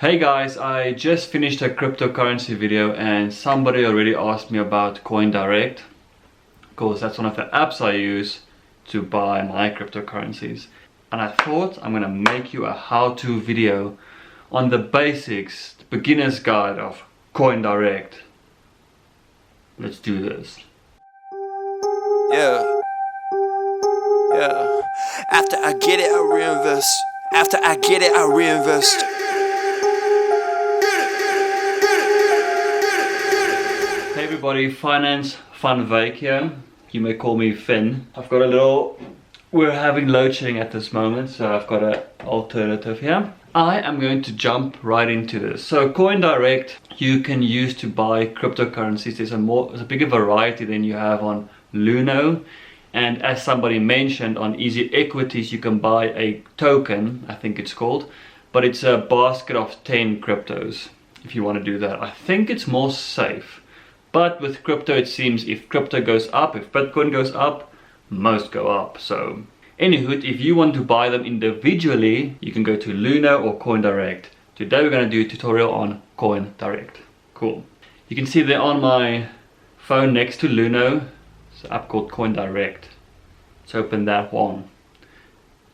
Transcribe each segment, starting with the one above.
Hey guys, I just finished a cryptocurrency video and somebody already asked me about Coindirect, because that's one of the apps I use to buy my cryptocurrencies. And I thought I'm gonna make you a how-to video on the basics, the beginner's guide of Coindirect. Let's do this. Yeah. After I get it, I reinvest. After I get it, I reinvest. Hey everybody, Finance Fun Vake here. You may call me Finn. We're having load shedding at this moment, so I've got an alternative here. I am going to jump right into this. So Coindirect you can use to buy cryptocurrencies. There's a bigger variety than you have on Luno. And as somebody mentioned, on Easy Equities you can buy a token, I think it's called, but it's a basket of 10 cryptos if you want to do that. I think it's more safe. But with crypto it seems if crypto goes up, if Bitcoin goes up, most go up. So anywho, if you want to buy them individually, you can go to Luno or Coindirect. Today we're going to do a tutorial on Coindirect. Cool. You can see there on my phone next to Luno, it's an app called Coindirect. Let's open that one.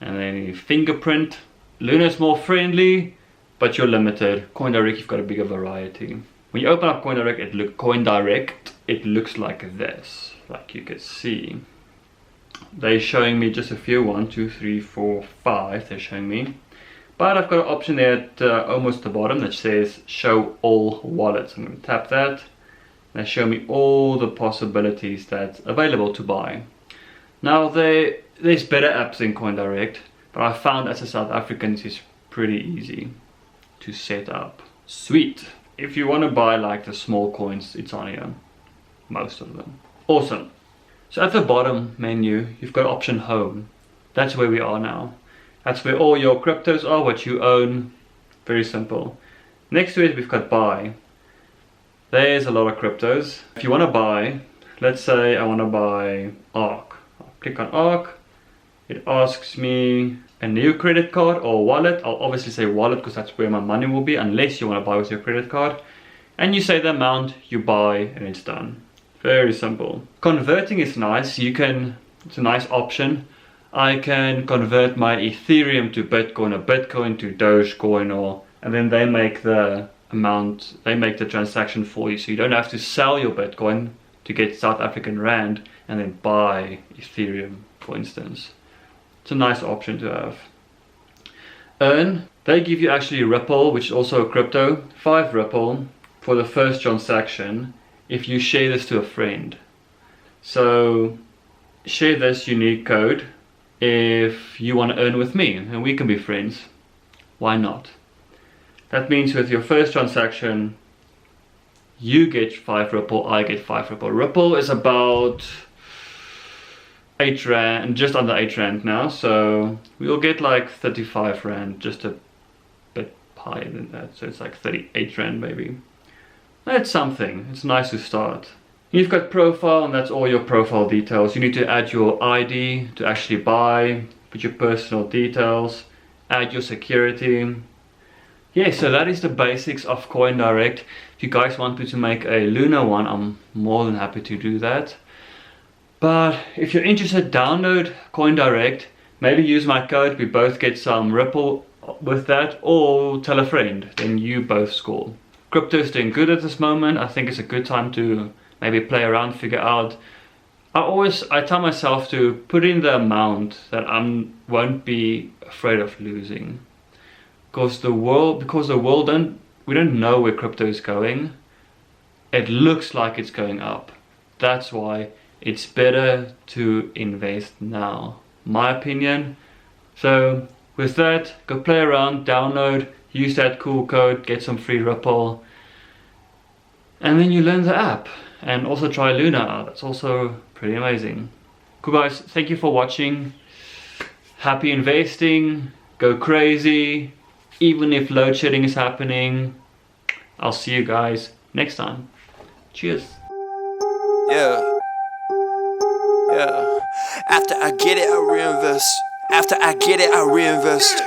And then you fingerprint. Luno's more friendly, but you're limited. Coindirect, you've got a bigger variety. When you open up Coindirect, it looks like this, like you can see. They're showing me just a few, 1, 2, 3, 4, 5, they're showing me. But I've got an option there at almost the bottom that says show all wallets. I'm going to tap that. They show me all the possibilities that's available to buy. Now there's better apps than Coindirect, but I found as a South African it's pretty easy to set up. Sweet. If you want to buy like the small coins, it's on here. Most of them. Awesome. So at the bottom menu, you've got option home. That's where we are now. That's where all your cryptos are, what you own. Very simple. Next to it, we've got buy. There's a lot of cryptos. If you want to buy, let's say I want to buy ARK. I'll click on ARK. It asks me a new credit card or wallet. I'll obviously say wallet because that's where my money will be, unless you want to buy with your credit card. And you say the amount, you buy, and it's done. Very simple. Converting is nice. It's a nice option. I can convert my Ethereum to Bitcoin or Bitcoin to Dogecoin, and then they make the transaction for you. So you don't have to sell your Bitcoin to get South African Rand and then buy Ethereum, for instance. It's a nice option to have. Earn, they give you actually Ripple, which is also a crypto, 5 Ripple for the first transaction if you share this to a friend. So share this unique code if you want to earn with me and we can be friends. Why not? That means with your first transaction you get 5 Ripple, I get 5 Ripple. Ripple is about 8 Rand, just under 8 Rand now, so we'll get like 35 Rand, just a bit higher than that, so it's like 38 Rand maybe. That's something, it's nice to start. You've got profile, and that's all your profile details. You need to add your ID to actually buy, put your personal details, add your security. Yeah, so that is the basics of Coindirect. If you guys want me to make a Luno one, I'm more than happy to do that. But if you're interested, download Coindirect, maybe use my code, we both get some Ripple with that, or tell a friend, then you both score. Crypto's doing good at this moment. I think it's a good time to maybe play around, figure out. I tell myself to put in the amount that I won't be afraid of losing. Because we don't know where crypto is going. It looks like it's going up. That's why it's better to invest now, my opinion. So with that, go play around, download, use that cool code, get some free Ripple, and then you learn the app. And also try Luna out, that's also pretty amazing. Cool guys, thank you for watching. Happy investing, go crazy, even if load shedding is happening. I'll see you guys next time. Cheers. Yeah. After I get it, I reinvest. After I get it, I reinvest.